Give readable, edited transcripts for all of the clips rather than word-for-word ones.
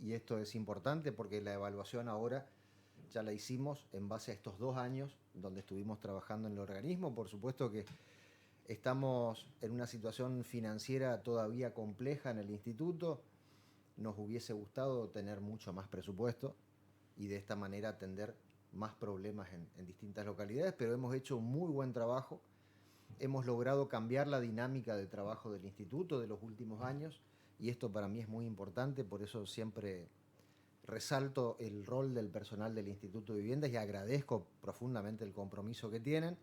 y esto es importante porque la evaluación ahora ya la hicimos en base a estos 2 años donde estuvimos trabajando en el organismo. Por supuesto que estamos en una situación financiera todavía compleja en el instituto. Nos hubiese gustado tener mucho más presupuesto y de esta manera atender más problemas en distintas localidades, pero hemos hecho un muy buen trabajo. Hemos logrado cambiar la dinámica de trabajo del instituto de los últimos años y esto para mí es muy importante, por eso siempre resalto el rol del personal del Instituto de Viviendas y agradezco profundamente el compromiso que tienen.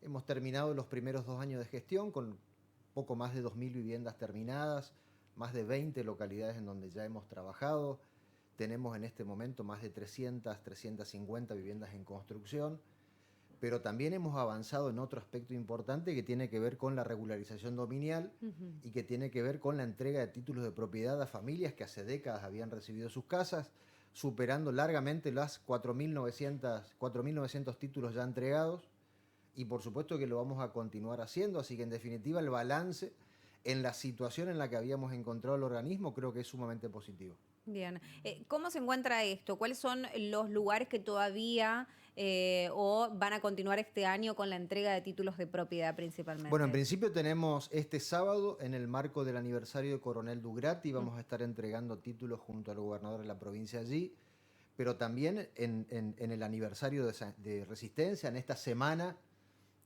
Hemos terminado los primeros 2 años de gestión con poco más de 2.000 viviendas terminadas, más de 20 localidades en donde ya hemos trabajado. Tenemos en este momento más de 300, 350 viviendas en construcción, pero también hemos avanzado en otro aspecto importante que tiene que ver con la regularización dominial y que tiene que ver con la entrega de títulos de propiedad a familias que hace décadas habían recibido sus casas, superando largamente las 4.900 títulos ya entregados, y por supuesto que lo vamos a continuar haciendo, así que en definitiva el balance en la situación en la que habíamos encontrado el organismo creo que es sumamente positivo. Bien. ¿Cómo se encuentra esto? ¿Cuáles son los lugares que todavía o van a continuar este año con la entrega de títulos de propiedad Bueno, en principalmente? principio tenemos este sábado, en el marco del aniversario de Coronel Dugrati, Mm. vamos a estar entregando títulos junto al gobernador de la provincia allí, pero también en el aniversario de Resistencia, en esta semana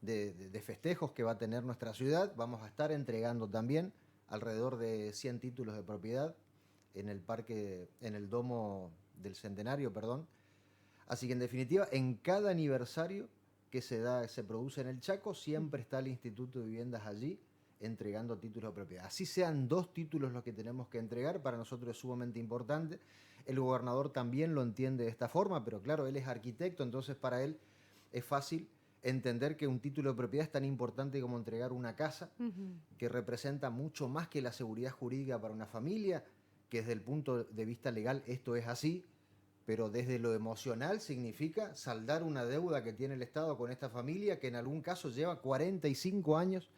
de festejos que va a tener nuestra ciudad, vamos a estar entregando también alrededor de 100 títulos de propiedad en el parque, en el domo del Centenario, perdón. Así que en definitiva, en cada aniversario que se produce en el Chaco, siempre está el Instituto de Viviendas allí entregando títulos de propiedad. Así sean 2 títulos los que tenemos que entregar, para nosotros es sumamente importante. El gobernador también lo entiende de esta forma, pero claro, él es arquitecto, entonces para él es fácil entender que un título de propiedad es tan importante como entregar una casa, Ujú. que representa mucho más que la seguridad jurídica para una familia, que desde el punto de vista legal esto es así, pero desde lo emocional significa saldar una deuda que tiene el Estado con esta familia que en algún caso lleva 45 años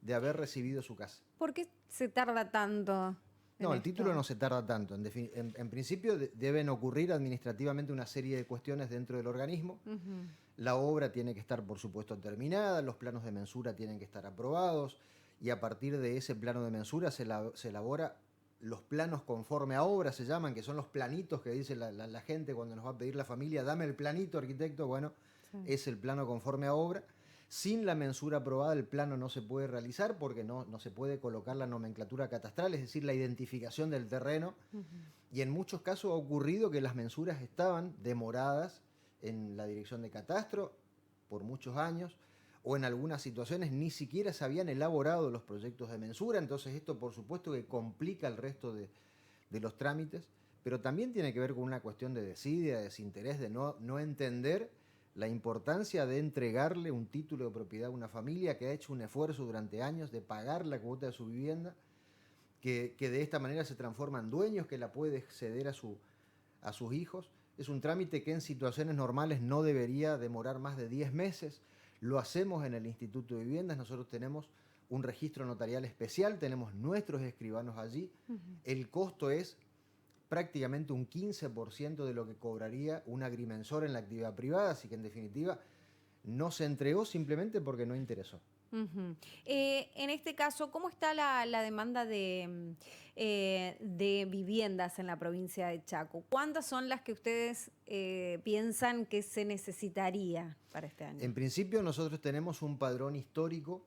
de haber recibido su casa. ¿Por qué se tarda tanto en No, el título esto? no se tarda tanto. En principio deben ocurrir administrativamente una serie de cuestiones dentro del organismo. Ujú. La obra tiene que estar, por supuesto, terminada, los planos de mensura tienen que estar aprobados y a partir de ese plano de mensura se elabora los planos conforme a obra, se llaman, que son los planitos que dice la gente cuando nos va a pedir la familia, dame el planito, arquitecto, bueno, Sí. es el plano conforme a obra. Sin la mensura aprobada el plano no se puede realizar porque no se puede colocar la nomenclatura catastral, es decir, la identificación del terreno. Ujú. Y en muchos casos ha ocurrido que las mensuras estaban demoradas en la dirección de catastro por muchos años, o en algunas situaciones ni siquiera se habían elaborado los proyectos de mensura, entonces esto por supuesto que complica el resto de los trámites, pero también tiene que ver con una cuestión de desidia, de desinterés, de no entender la importancia de entregarle un título de propiedad a una familia que ha hecho un esfuerzo durante años de pagar la cuota de su vivienda, que de esta manera se transforma en dueños, que la puede ceder a sus hijos. Es un trámite que en situaciones normales no debería demorar más de 10 meses. Lo hacemos en el Instituto de Viviendas, nosotros tenemos un registro notarial especial, tenemos nuestros escribanos allí. Ujú. El costo es prácticamente un 15% de lo que cobraría un agrimensor en la actividad privada, así que en definitiva no se entregó simplemente porque no interesó. Ujú. En este caso, ¿cómo está la demanda de viviendas en la provincia de Chaco? ¿Cuántas son las que ustedes piensan que se necesitaría para este En año? principio nosotros tenemos un padrón histórico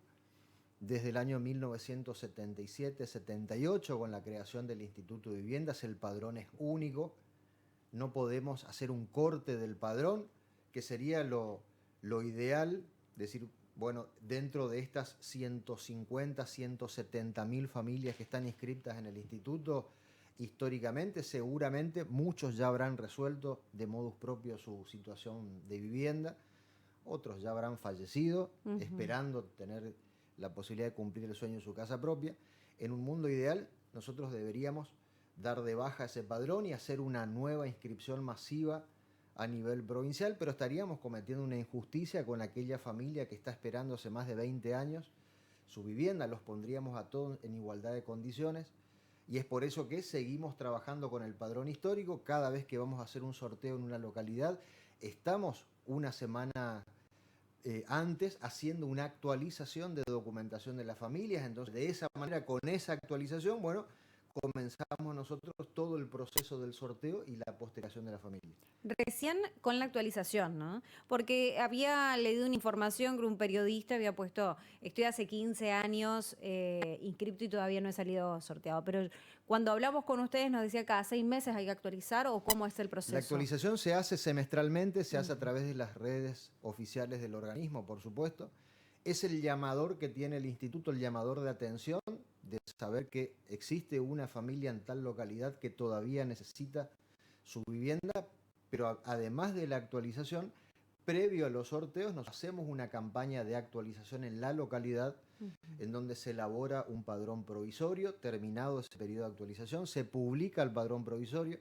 desde el año 1977-78 con la creación del Instituto de Viviendas. El padrón es único, no podemos hacer un corte del padrón, que sería lo ideal, decir, bueno, dentro de estas 150, 170 mil familias que están inscritas en el instituto, históricamente, seguramente muchos ya habrán resuelto de modus propio su situación de vivienda, otros ya habrán fallecido, Ujú. esperando tener la posibilidad de cumplir el sueño de su casa propia. En un mundo ideal, nosotros deberíamos dar de baja ese padrón y hacer una nueva inscripción masiva a nivel provincial, pero estaríamos cometiendo una injusticia con aquella familia que está esperando hace más de 20 años su vivienda, los pondríamos a todos en igualdad de condiciones. Y es por eso que seguimos trabajando con el padrón histórico. Cada vez que vamos a hacer un sorteo en una localidad, estamos una semana antes haciendo una actualización de documentación de las familias. Entonces, de esa manera, con esa actualización, bueno, comenzamos nosotros todo el proceso del sorteo y la postergación de la familia. Recién con la actualización, ¿no? Porque había leído una información que un periodista había puesto, estoy hace 15 años inscripto y todavía no he salido sorteado, pero cuando hablamos con ustedes nos decía cada 6 meses hay que actualizar o cómo es el proceso. La actualización se hace semestralmente, se hace a través de las redes oficiales del organismo, por supuesto. Es el llamador que tiene el instituto, el llamador de atención, de saber que existe una familia en tal localidad que todavía necesita su vivienda, pero además de la actualización, previo a los sorteos nos hacemos una campaña de actualización en la localidad, en donde se elabora un padrón provisorio. Terminado ese periodo de actualización, se publica el padrón provisorio.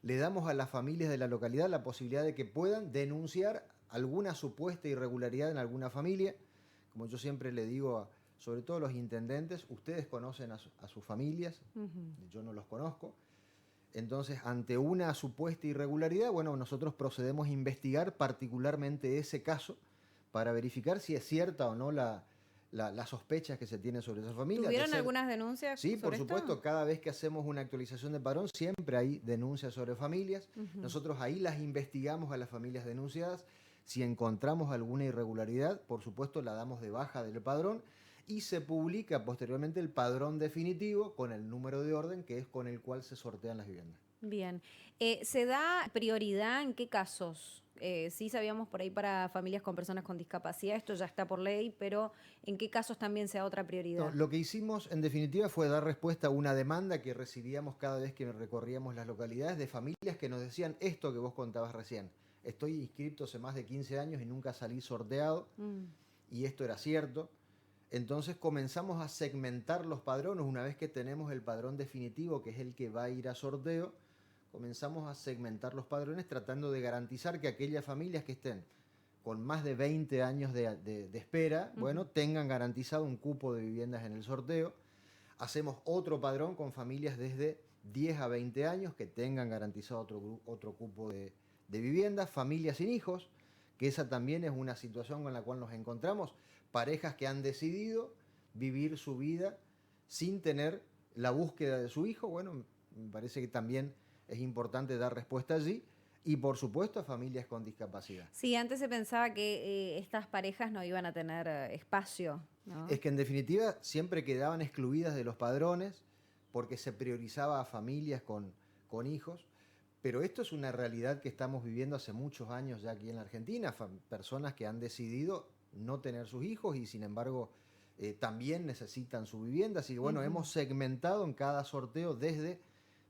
Le damos a las familias de la localidad la posibilidad de que puedan denunciar alguna supuesta irregularidad en alguna familia. Como yo siempre le digo, sobre todo a los intendentes, ustedes conocen a sus familias, yo no los conozco. Entonces, ante una supuesta irregularidad, bueno, nosotros procedemos a investigar particularmente ese caso para verificar si es cierta o no las sospechas que se tienen sobre esa familia. ¿Tuvieron algunas denuncias Sí, sobre por supuesto, esto? cada vez que hacemos una actualización de padrón siempre hay denuncias sobre familias. Nosotros ahí las investigamos a las familias denunciadas. Si encontramos alguna irregularidad, por supuesto la damos de baja del padrón y se publica posteriormente el padrón definitivo con el número de orden que es con el cual se sortean las viviendas. Bien. ¿Se da prioridad en qué casos? Sí sabíamos por ahí para familias con personas con discapacidad, esto ya está por ley, pero ¿en qué casos también se da otra prioridad? No, lo que hicimos en definitiva fue dar respuesta a una demanda que recibíamos cada vez que recorríamos las localidades de familias que nos decían esto que vos contabas recién. Estoy inscrito hace más de 15 años y nunca salí sorteado, y esto era cierto. Entonces comenzamos a segmentar los padrones. Una vez que tenemos el padrón definitivo, que es el que va a ir a sorteo, comenzamos a segmentar los padrones tratando de garantizar que aquellas familias que estén con más de 20 años de espera, bueno, tengan garantizado un cupo de viviendas en el sorteo. Hacemos otro padrón con familias desde 10 a 20 años que tengan garantizado otro cupo de viviendas. Familias sin hijos, que esa también es una situación con la cual nos encontramos. Parejas que han decidido vivir su vida sin tener la búsqueda de su hijo. Bueno, me parece que también es importante dar respuesta allí. Y por supuesto a familias con discapacidad. Sí, antes se pensaba que estas parejas no iban a tener espacio, ¿no? Es que en definitiva siempre quedaban excluidas de los padrones porque se priorizaba a familias con hijos. Pero esto es una realidad que estamos viviendo hace muchos años ya aquí en la Argentina. Personas que han decidido no tener sus hijos y sin embargo también necesitan su vivienda. Así que bueno, hemos segmentado en cada sorteo desde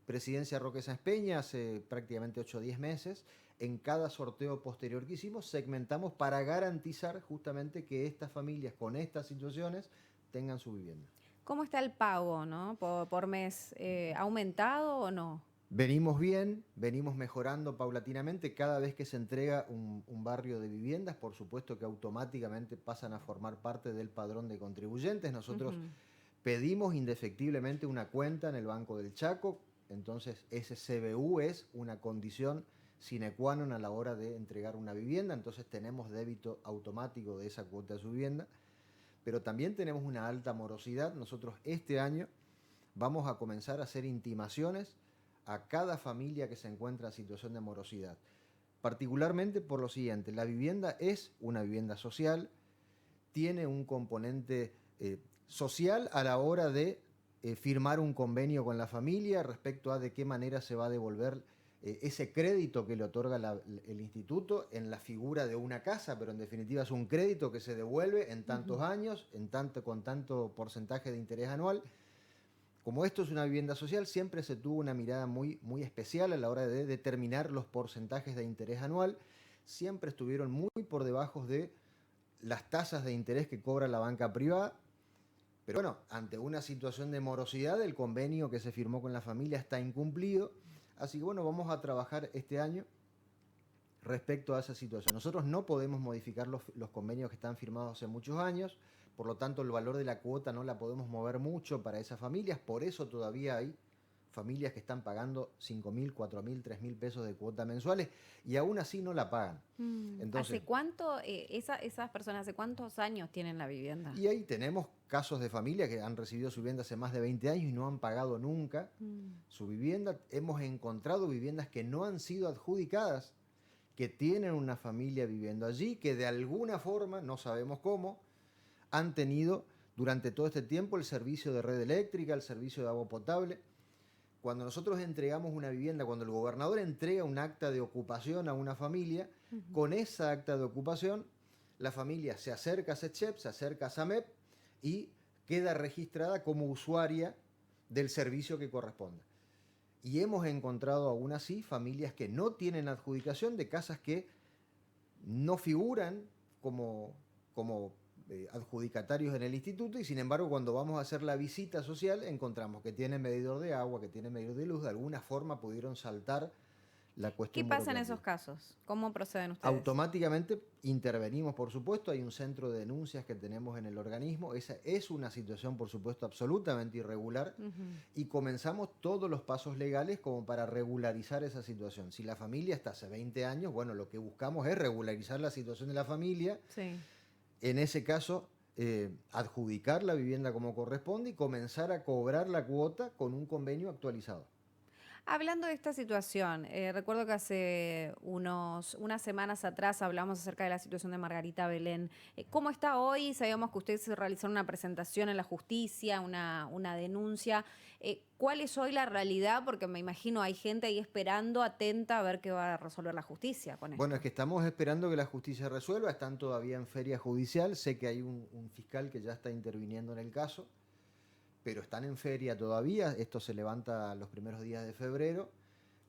Presidencia Roque Sáenz Peña hace prácticamente 8 o 10 meses. En cada sorteo posterior que hicimos segmentamos para garantizar justamente que estas familias con estas situaciones tengan su vivienda. ¿Cómo está el pago, ¿no? por mes? ¿Ha aumentado o no? Venimos bien, venimos mejorando paulatinamente. Cada vez que se entrega un barrio de viviendas, por supuesto que automáticamente pasan a formar parte del padrón de contribuyentes. Nosotros pedimos indefectiblemente una cuenta en el Banco del Chaco, entonces ese CBU es una condición sine qua non a la hora de entregar una vivienda, entonces tenemos débito automático de esa cuota de su vivienda, pero también tenemos una alta morosidad. Nosotros este año vamos a comenzar a hacer intimaciones a cada familia que se encuentra en situación de morosidad, particularmente por lo siguiente: la vivienda es una vivienda social, tiene un componente social a la hora de firmar un convenio con la familia respecto a de qué manera se va a devolver ese crédito que le otorga el instituto en la figura de una casa, pero en definitiva es un crédito que se devuelve en tantos años, con tanto porcentaje de interés anual. Como esto es una vivienda social, siempre se tuvo una mirada muy, muy especial a la hora de determinar los porcentajes de interés anual. Siempre estuvieron muy por debajo de las tasas de interés que cobra la banca privada. Pero bueno, ante una situación de morosidad, el convenio que se firmó con la familia está incumplido. Así que bueno, vamos a trabajar este año respecto a esa situación. Nosotros no podemos modificar los convenios que están firmados hace muchos años, por lo tanto el valor de la cuota no la podemos mover mucho para esas familias, por eso todavía hay familias que están pagando 5.000, 4.000, 3.000 pesos de cuota mensuales y aún así no la pagan. Entonces, ¿Hace cuánto, esas personas, hace cuántos años tienen la vivienda? y ahí tenemos casos de familias que han recibido su vivienda hace más de 20 años y no han pagado nunca su vivienda. Hemos encontrado viviendas que no han sido adjudicadas, que tienen una familia viviendo allí, que de alguna forma, no sabemos cómo, han tenido durante todo este tiempo el servicio de red eléctrica, el servicio de agua potable. Cuando nosotros entregamos una vivienda, cuando el gobernador entrega un acta de ocupación a una familia, con esa acta de ocupación, la familia se acerca a SETCHEP, se acerca a SAMEP y queda registrada como usuaria del servicio que corresponda. Y hemos encontrado aún así familias que no tienen adjudicación de casas que no figuran como adjudicatarios en el instituto y sin embargo cuando vamos a hacer la visita social encontramos que tienen medidor de agua, que tienen medidor de luz, de alguna forma pudieron saltar la ¿Qué cuestión pasa en burocrática. esos casos? ¿Cómo proceden ustedes? Automáticamente intervenimos, por supuesto, hay un centro de denuncias que tenemos en el organismo, esa es una situación, por supuesto, absolutamente irregular y comenzamos todos los pasos legales como para regularizar esa situación. Si la familia está hace 20 años, bueno, lo que buscamos es regularizar la situación de la familia, Sí. en ese caso, adjudicar la vivienda como corresponde y comenzar a cobrar la cuota con un convenio actualizado. Hablando de esta situación, recuerdo que hace unas semanas atrás hablamos acerca de la situación de Margarita Belén. ¿Cómo está hoy? Sabíamos que ustedes realizaron una presentación en la justicia, una denuncia. ¿Cuál es hoy la realidad? Porque me imagino hay gente ahí esperando, atenta a ver qué va a resolver la justicia con esto. Bueno, es que estamos esperando que la justicia resuelva, están todavía en feria judicial, sé que hay un fiscal que ya está interviniendo en el caso, pero están en feria todavía, esto se levanta los primeros días de febrero,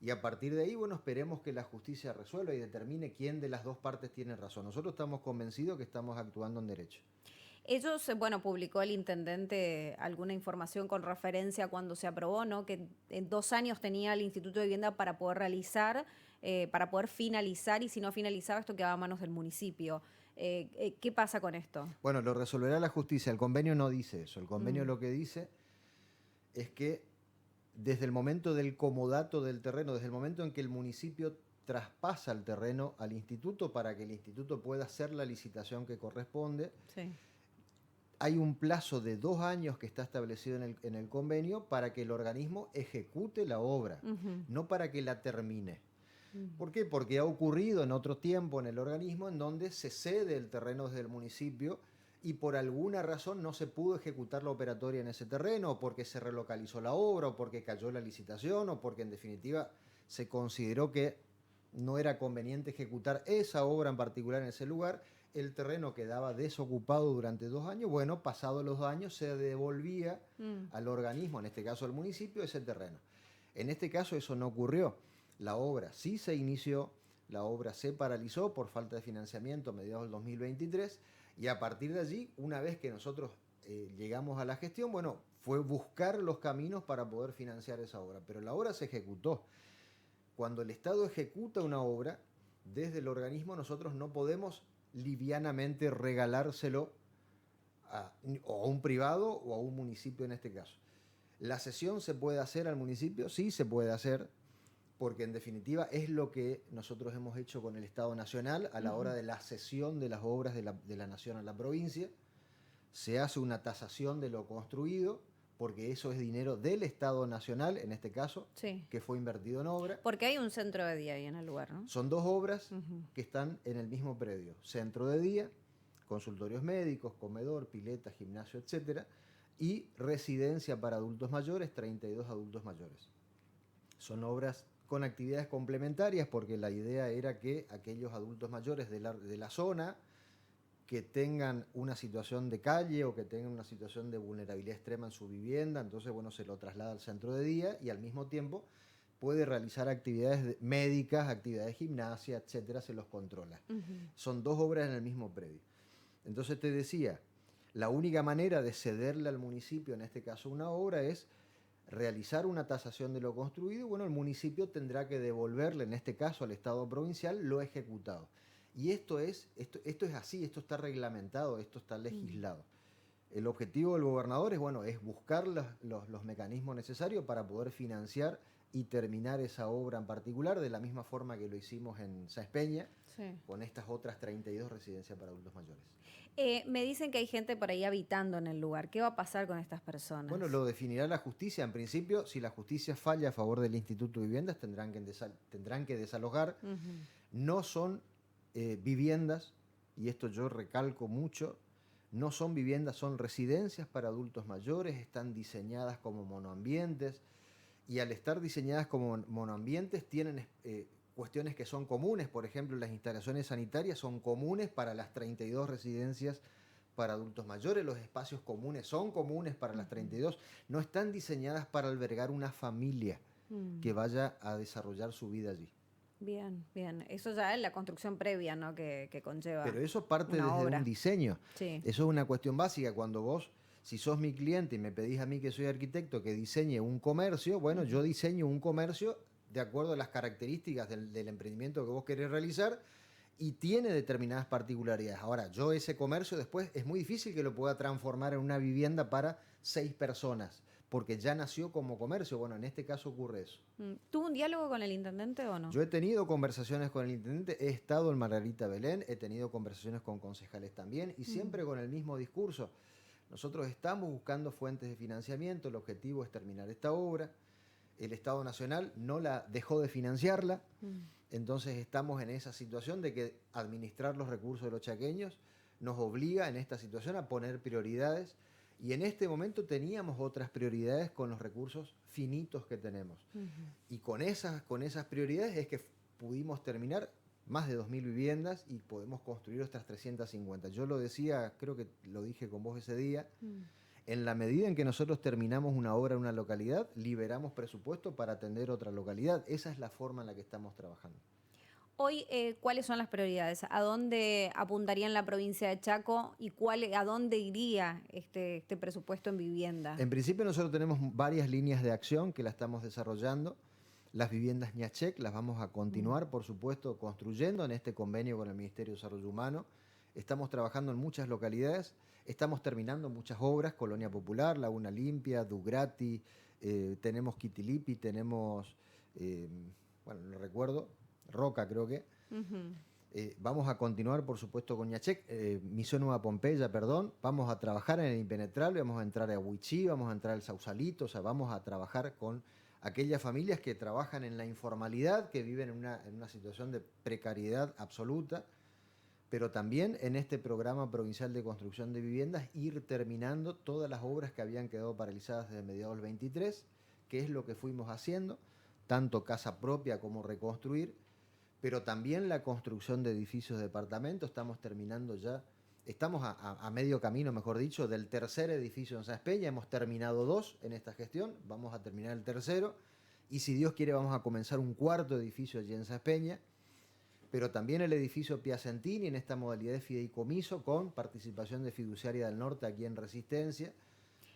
y a partir de ahí, bueno, esperemos que la justicia resuelva y determine quién de las dos partes tiene razón. Nosotros estamos convencidos que estamos actuando en derecho. Ellos, bueno, publicó el intendente alguna información con referencia a cuando se aprobó, ¿no? Que en 2 años tenía el Instituto de Vivienda para poder realizar, para poder finalizar, y si no finalizaba, esto quedaba a manos del municipio. ¿Qué pasa con esto? Bueno, lo resolverá la justicia, el convenio no dice eso, el convenio lo que dice es que desde el momento del comodato del terreno, desde el momento en que el municipio traspasa el terreno al instituto para que el instituto pueda hacer la licitación que corresponde, Sí. hay un plazo de 2 años que está establecido en el convenio para que el organismo ejecute la obra, no para que la termine. ¿Por qué? Porque ha ocurrido en otro tiempo en el organismo en donde se cede el terreno desde el municipio y por alguna razón no se pudo ejecutar la operatoria en ese terreno, o porque se relocalizó la obra, o porque cayó la licitación, o porque en definitiva se consideró que no era conveniente ejecutar esa obra en particular en ese lugar. El terreno quedaba desocupado durante 2 años. Bueno, pasados los 2 años se devolvía al organismo, en este caso al municipio, ese terreno. En este caso eso no ocurrió. La obra sí se inició, la obra se paralizó por falta de financiamiento a mediados del 2023 y a partir de allí, una vez que nosotros llegamos a la gestión, bueno, fue buscar los caminos para poder financiar esa obra, pero la obra se ejecutó. Cuando el Estado ejecuta una obra, desde el organismo nosotros no podemos livianamente regalárselo o a un privado o a un municipio en este caso. ¿La cesión se puede hacer al municipio? Sí, se puede hacer, porque en definitiva es lo que nosotros hemos hecho con el Estado Nacional a la hora de la cesión de las obras de la Nación a la provincia. Se hace una tasación de lo construido, porque eso es dinero del Estado Nacional, en este caso, Sí. que fue invertido en obra. Porque hay un centro de día ahí en el lugar, ¿no? Son 2 obras que están en el mismo predio. Centro de día, consultorios médicos, comedor, pileta, gimnasio, etcétera, y residencia para adultos mayores, 32 adultos mayores. Son obras con actividades complementarias porque la idea era que aquellos adultos mayores de la zona que tengan una situación de calle o que tengan una situación de vulnerabilidad extrema en su vivienda, entonces bueno, se lo traslada al centro de día y al mismo tiempo puede realizar actividades médicas, actividades de gimnasia, etcétera, se los controla. Son 2 obras en el mismo predio. Entonces te decía, la única manera de cederle al municipio, en este caso una obra, es realizar una tasación de lo construido y bueno, el municipio tendrá que devolverle, en este caso al Estado provincial, lo ejecutado. Y esto es así, esto está reglamentado, esto está legislado. El objetivo del gobernador es, bueno, es buscar los mecanismos necesarios para poder financiar y terminar esa obra en particular, de la misma forma que lo hicimos en Sáenz Peña, Sí. con estas otras 32 residencias para adultos mayores. Me dicen que hay gente por ahí habitando en el lugar. ¿Qué va a pasar con estas personas? Bueno, lo definirá la justicia. En principio, si la justicia falla a favor del Instituto de Viviendas, tendrán que desalojar. Ujú. No son viviendas, y esto yo recalco mucho, no son viviendas, son residencias para adultos mayores, están diseñadas como monoambientes, y al estar diseñadas como monoambientes tienen cuestiones que son comunes. Por ejemplo, las instalaciones sanitarias son comunes para las 32 residencias para adultos mayores, los espacios comunes son comunes para las 32, no están diseñadas para albergar una familia que vaya a desarrollar su vida allí. Bien, bien. Eso ya es la construcción previa, ¿no? que conlleva Pero eso parte una desde obra. un diseño. Sí. Eso es una cuestión básica. Cuando vos, si sos mi cliente y me pedís a mí, que soy arquitecto, que diseñe un comercio, bueno, yo diseño un comercio de acuerdo a las características del emprendimiento que vos querés realizar, y tiene determinadas particularidades. Ahora, yo ese comercio después es muy difícil que lo pueda transformar en una vivienda para 6 personas, porque ya nació como comercio. Bueno, en este caso ocurre eso. ¿Tuvo un diálogo con el intendente o no? Yo he tenido conversaciones con el intendente, he estado en Margarita Belén, he tenido conversaciones con concejales también, y siempre con el mismo discurso. Nosotros estamos buscando fuentes de financiamiento, el objetivo es terminar esta obra. El Estado Nacional no la dejó de financiarla, entonces estamos en esa situación de que administrar los recursos de los chaqueños nos obliga en esta situación a poner prioridades, y en este momento teníamos otras prioridades con los recursos finitos que tenemos. Y con esas prioridades es que pudimos terminar más de 2.000 viviendas y podemos construir otras 350. Yo lo decía, creo que lo dije con vos ese día, en la medida en que nosotros terminamos una obra en una localidad, liberamos presupuesto para atender otra localidad. Esa es la forma en la que estamos trabajando. Hoy, ¿cuáles son las prioridades? ¿A dónde apuntaría en la provincia de Chaco y a dónde iría este presupuesto en vivienda? En principio nosotros tenemos varias líneas de acción que la estamos desarrollando. Las viviendas Ñachec las vamos a continuar, por supuesto, construyendo en este convenio con el Ministerio de Desarrollo Humano. Estamos trabajando en muchas localidades, estamos terminando muchas obras, Colonia Popular, Laguna Limpia, Dugrati, tenemos Quitilipi, tenemos, bueno, no recuerdo, Roca creo que. Vamos a continuar, por supuesto, con Ñachec, Misión Nueva Pompeya, perdón. Vamos a trabajar en el Impenetrable, vamos a entrar a Huichí, vamos a entrar al Sausalito, o sea, vamos a trabajar con aquellas familias que trabajan en la informalidad, que viven en una situación de precariedad absoluta, pero también en este programa provincial de construcción de viviendas ir terminando todas las obras que habían quedado paralizadas desde mediados del 23, que es lo que fuimos haciendo, tanto casa propia como reconstruir, pero también la construcción de edificios de departamentos. Estamos terminando ya, estamos a medio camino, mejor dicho, del tercer edificio en Sáenz Peña. Hemos terminado 2 en esta gestión, vamos a terminar el tercero, y si Dios quiere vamos a comenzar un cuarto edificio allí en Sáenz Peña, pero también el edificio Piacentini en esta modalidad de fideicomiso con participación de Fiduciaria del Norte aquí en Resistencia.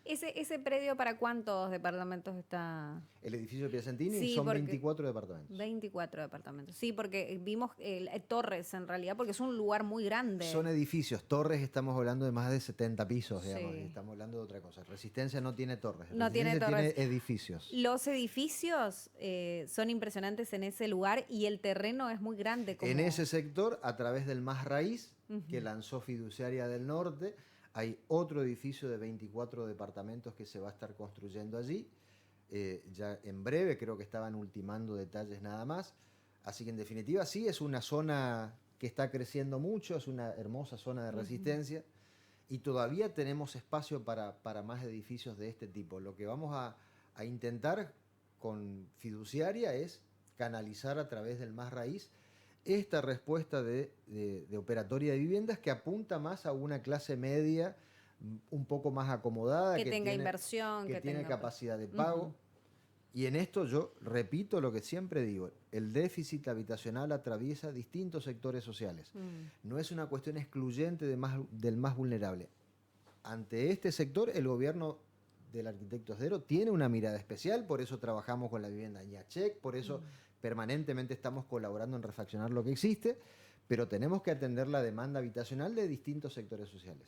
¿Ese predio para cuántos departamentos está? El edificio Piacentini Sí, son porque 24 departamentos. 24 departamentos. Sí, porque vimos torres en realidad, porque es un lugar muy grande. Son edificios. Torres estamos hablando de más de 70 pisos, digamos. Sí. Estamos hablando de otra cosa. Resistencia no tiene torres. No tiene Resistencia torres. tiene edificios. Los edificios son impresionantes en ese lugar y el terreno es muy grande. En ese sector, a través del Más Raíz, que lanzó Fiduciaria del Norte, hay otro edificio de 24 departamentos que se va a estar construyendo allí. Ya en breve, creo que estaban ultimando detalles nada más. Así que en definitiva sí, es una zona que está creciendo mucho, es una hermosa zona de Resistencia, y todavía tenemos espacio para más edificios de este tipo. Lo que vamos a intentar con Fiduciaria es canalizar a través del Más Raíz esta respuesta de operatoria de viviendas que apunta más a una clase media un poco más acomodada, que tenga inversión, que tiene tenga capacidad de pago. Y en esto yo repito lo que siempre digo, el déficit habitacional atraviesa distintos sectores sociales. No es una cuestión excluyente del más vulnerable. Ante este sector, el gobierno del arquitecto Esdero tiene una mirada especial, por eso trabajamos con la vivienda Ñachec, por eso permanentemente estamos colaborando en refaccionar lo que existe, pero tenemos que atender la demanda habitacional de distintos sectores sociales.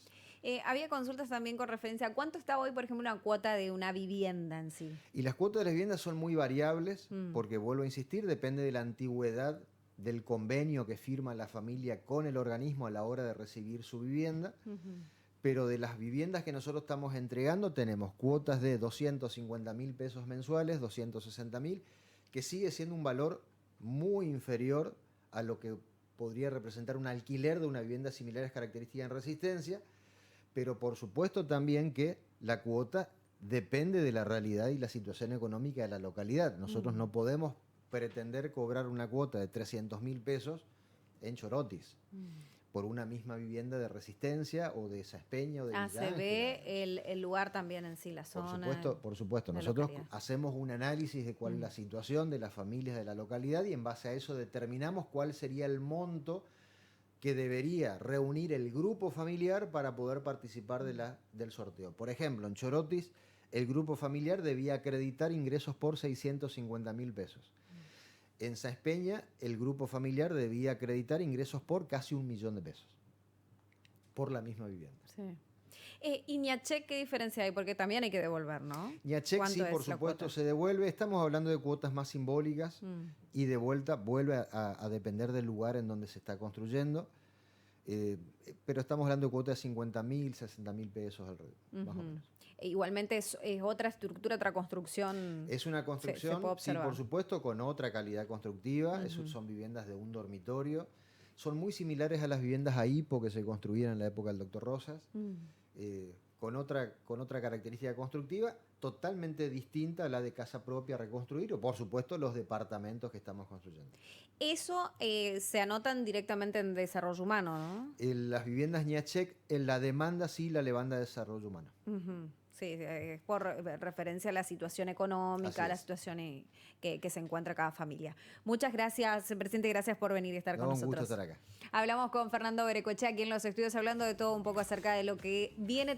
Había consultas también con referencia a cuánto está hoy, por ejemplo, una cuota de una vivienda en sí. Y las cuotas de las viviendas son muy variables, porque vuelvo a insistir, depende de la antigüedad del convenio que firma la familia con el organismo a la hora de recibir su vivienda. Pero de las viviendas que nosotros estamos entregando tenemos cuotas de 250.000 pesos mensuales, 260.000, que sigue siendo un valor muy inferior a lo que podría representar un alquiler de una vivienda similares características en Resistencia, pero por supuesto también que la cuota depende de la realidad y la situación económica de la localidad. Nosotros no podemos pretender cobrar una cuota de 300.000 pesos en Chorotis por una misma vivienda de Resistencia o de Saespeña o de Villa Se Ángela. ve el lugar también en sí, la zona. Por supuesto. La Nosotros localidad. hacemos un análisis de cuál es la situación de las familias de la localidad y en base a eso determinamos cuál sería el monto que debería reunir el grupo familiar para poder participar del sorteo. Por ejemplo, en Chorotis el grupo familiar debía acreditar ingresos por 650.000 pesos. En Saespeña el grupo familiar debía acreditar ingresos por casi 1 millón de pesos por la misma vivienda. Sí. ¿Y Ñachec qué diferencia hay? Porque también hay que devolver, ¿no? Ñachec sí, por supuesto, se devuelve. Estamos hablando de cuotas más simbólicas y de vuelta vuelve a depender del lugar en donde se está construyendo. Pero estamos hablando de cuotas de 50.000, 60.000 pesos alrededor, más o menos. Igualmente es otra estructura, otra construcción. Es una construcción, se puede sí, observar. por supuesto, con otra calidad constructiva. Son viviendas de un dormitorio. Son muy similares a las viviendas AIPO que se construían en la época del Dr. Rosas. Con otra característica constructiva totalmente distinta a la de casa propia reconstruir o por supuesto los departamentos que estamos construyendo. Eso se anotan directamente en desarrollo humano, ¿no? Las viviendas Ñachec, en la demanda sí la levanta de desarrollo humano. Sí, es por referencia a la situación económica, a la situación que se encuentra cada familia. Muchas gracias, presidente, gracias por venir y estar con nosotros. Un gusto estar acá. Hablamos con Fernando Berecoechea aquí en los estudios, hablando de todo un poco acerca de lo que viene